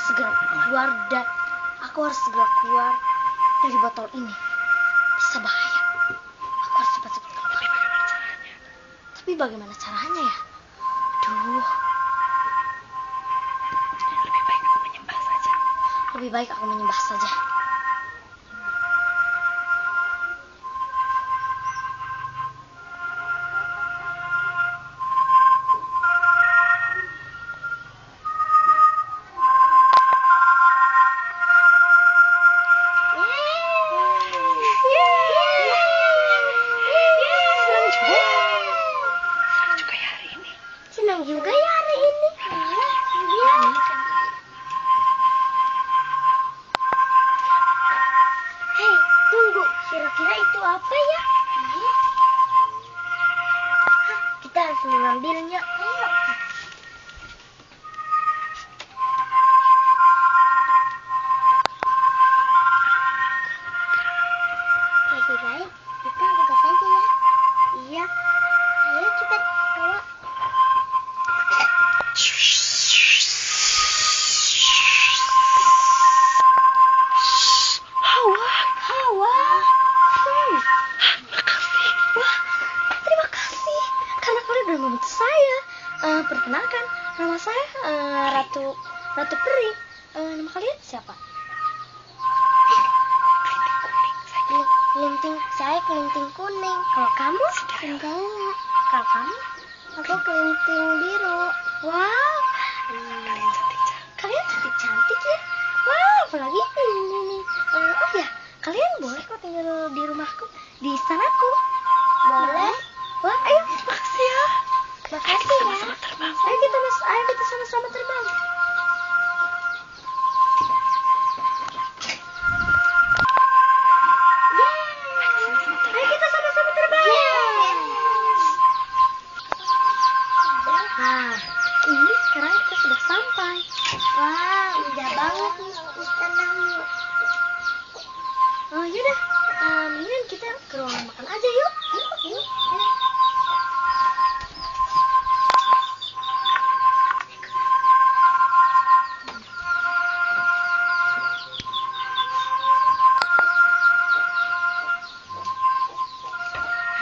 segera keluar dan aku harus segera keluar dari botol ini. Bisa bahaya. Aku harus cepat-cepat keluar. Tapi bagaimana caranya ya? Aduh. Lebih baik aku menyembah saja. Senang juga ya hari ini. Hei, tunggu. Kira-kira itu apa ya? Kita harus mengambilnya. Ayo. Lebih baik kita buka saja ya. Iya. Ayo cepat bawa. Hawa. Makasih. Wah, terima kasih karena kalian sudah membantu saya. Perkenalkan, nama saya Ratu Peri. Nama kalian siapa? Saya Kelinting kuning. Kalau kamu? Enggak. Kalau kamu? Aku Kelinting biru. Wow. Kalian cantik ya. Wow, apalagi ini. Oh ya, kalian boleh kok tinggal di rumahku, di istanaku. Boleh. Wah, ayo, makasih ya. Makasih ya. Sama-sama terbang. Ayo kita sama-sama terbang. Ayo kita sama-sama terbang. Nah, ini sekarang kita sudah sampai. Wah, indah banget nih istananya. Oh yaudah, mendingan kita ke ruang makan aja yuk. Yuk.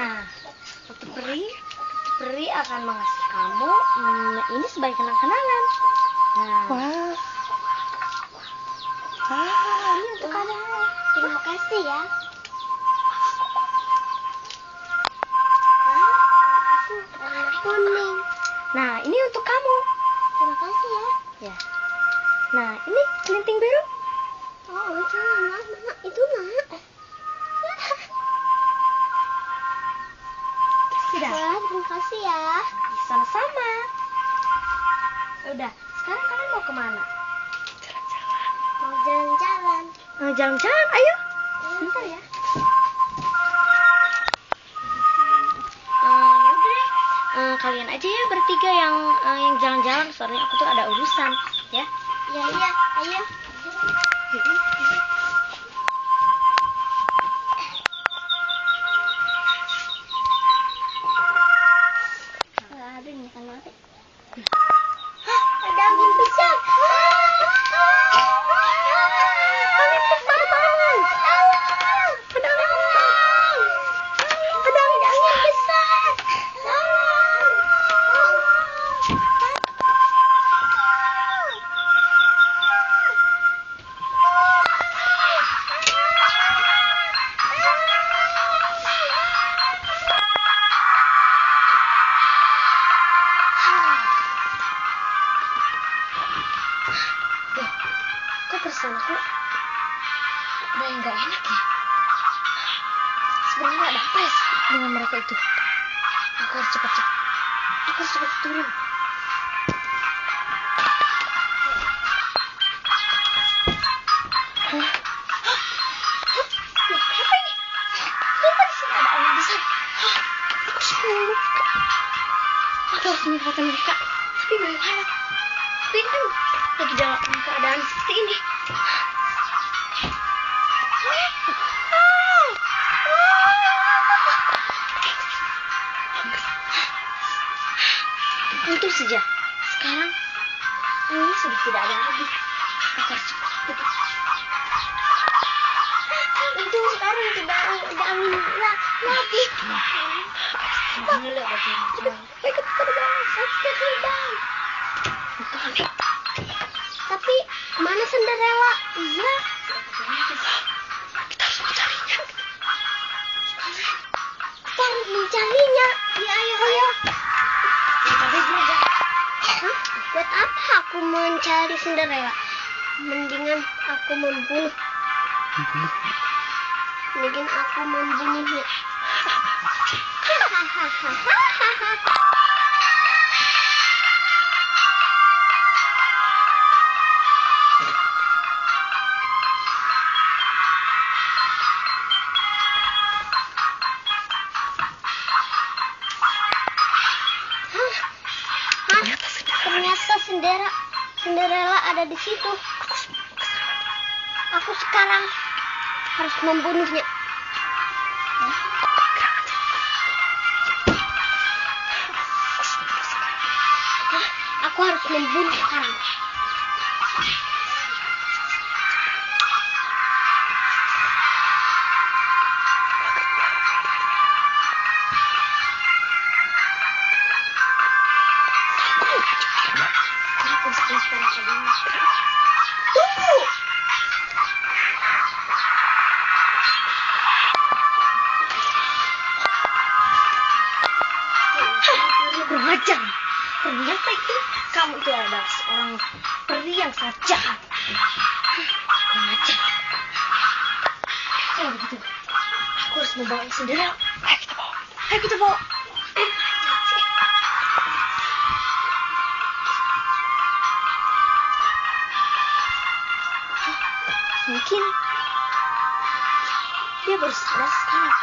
Nah, Ratu Peri akan mengasih kamu ini sebagai kenang-kenangan. Nah. Wah. Ini untuk kamu. Terima kasih ya. Aku warna kuning. Nah, ini untuk kamu. Terima kasih ya. Ya. Nah, ini Kelinting biru. Oh, itu nak. Itu nak. Sudah. Wah, terima kasih ya. Sama-sama. Udah, sekarang kalian mau kemana? Mau jalan-jalan. Jalan-jalan, ayo. Bentar ya. Yaudah deh. Kalian aja ya bertiga yang jalan-jalan. Soalnya aku tuh ada urusan, ya. Iya, ayo. Aduh, ini kan mati. Ada angin besar. Angin besar banget. Ada angin besar. Kok perasaan aku ada yang gak enak ya? Sebenarnya ada apa ya dengan mereka itu? Aku harus cepat turun. Apa ini? Kenapa di sini ada angin besar? Aku sudah luka. Aku harus meninggalkan mereka. Tapi bagaimana? Aku ini kan lagi dalam keadaan seperti ini. Untung saja sekarang ini sudah tidak ada lagi. Aku harus cepat. Itu sekarang tidak ada angin lagi. Ikut terbang, saya terbang. Tapi mana Cinderella? Iya. Kita harus mencarinya. Kita harus mencarinya. Ya ayo. Hah? Buat apa aku mencari Cinderella? Mendingan aku membunuh. Mendingan aku membunuhnya. Ternyata Cinderella ada di situ. Aku sekarang harus membunuhnya. Aku harus membunuh sekarang. Tunggu. Kurang ajar. Ternyata itu kamu itu adalah seorang peri yang sangat jahat. Kurang ajar. Kalau begitu, aku harus membawa Cinderella. Ayo kita bawa. Mungkin dia baru sadar sekarang.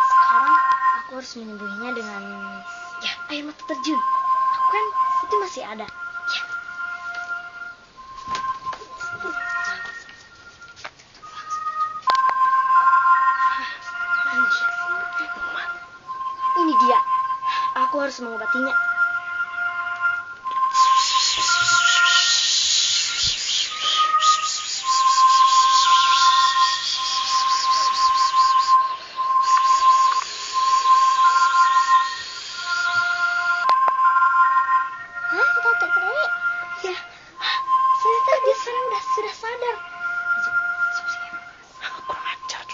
Sekarang aku harus menyembuhinya dengan air mata terjun. Aku kan itu masih ada. Ini dia. Aku harus mengobatinya. Sudah sadar. Kurang ajar.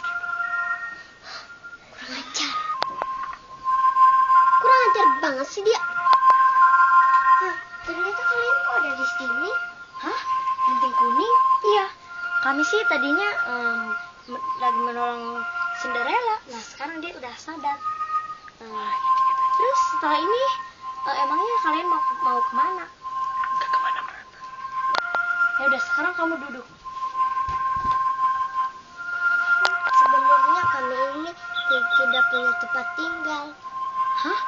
Kurang ajar banget sih dia. Ternyata kalian kok ada di sini? Hah? Genting kuning? Iya. Kami sih tadinya lagi menolong Cinderella. Nah sekarang dia udah sadar. Terus setelah ini emangnya kalian mau kemana? Nggak kemana-mana. Ya udah sekarang kamu duduk. Sebenarnya kami ini tidak punya tempat tinggal. Hah?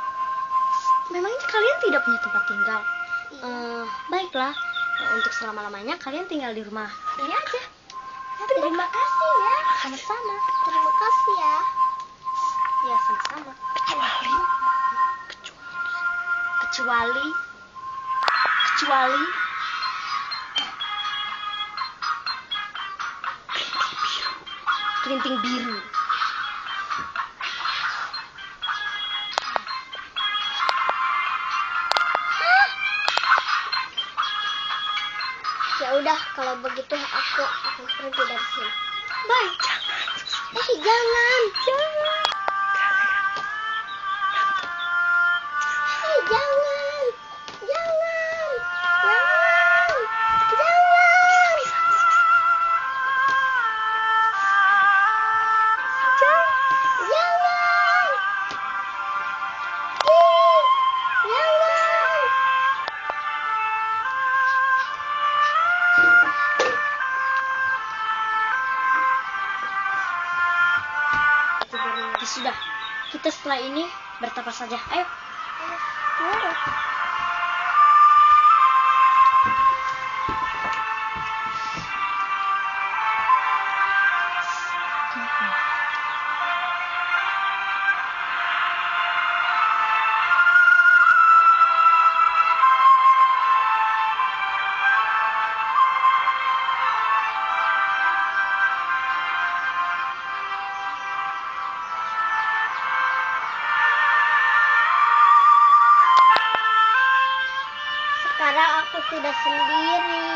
Memangnya kalian tidak punya tempat tinggal? Iya. Baiklah, untuk selama-lamanya kalian tinggal di rumah ini aja. Terima kasih ya. Sama-sama. Terima kasih ya. Ya sama-sama. Kecuali kelinting biru. Ya udah, kalau begitu aku akan pergi dari sini. Baik. Jangan. Sudah, kita setelah ini bertapa saja. Ayo. sudah sendiri.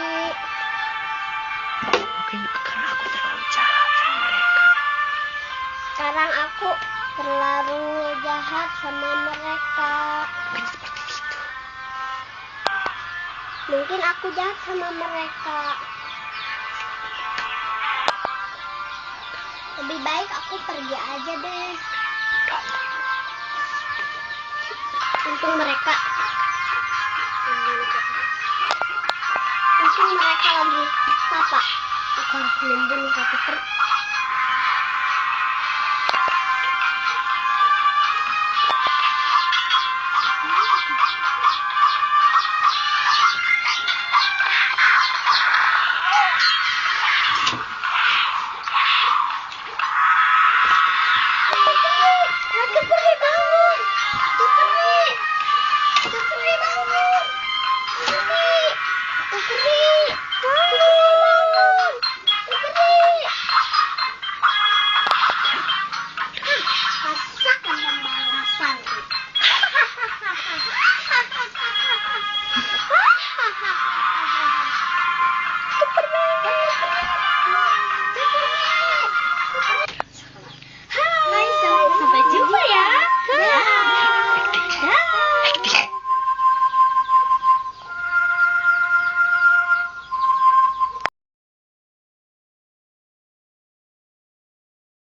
Mungkin karena aku terlalu jahat sama mereka. Sekarang aku terlalu jahat sama mereka. Mungkin seperti itu. Mungkin aku jahat sama mereka. Lebih baik aku pergi aja deh. Untung mereka lagi apa? Aku harus membunuh satu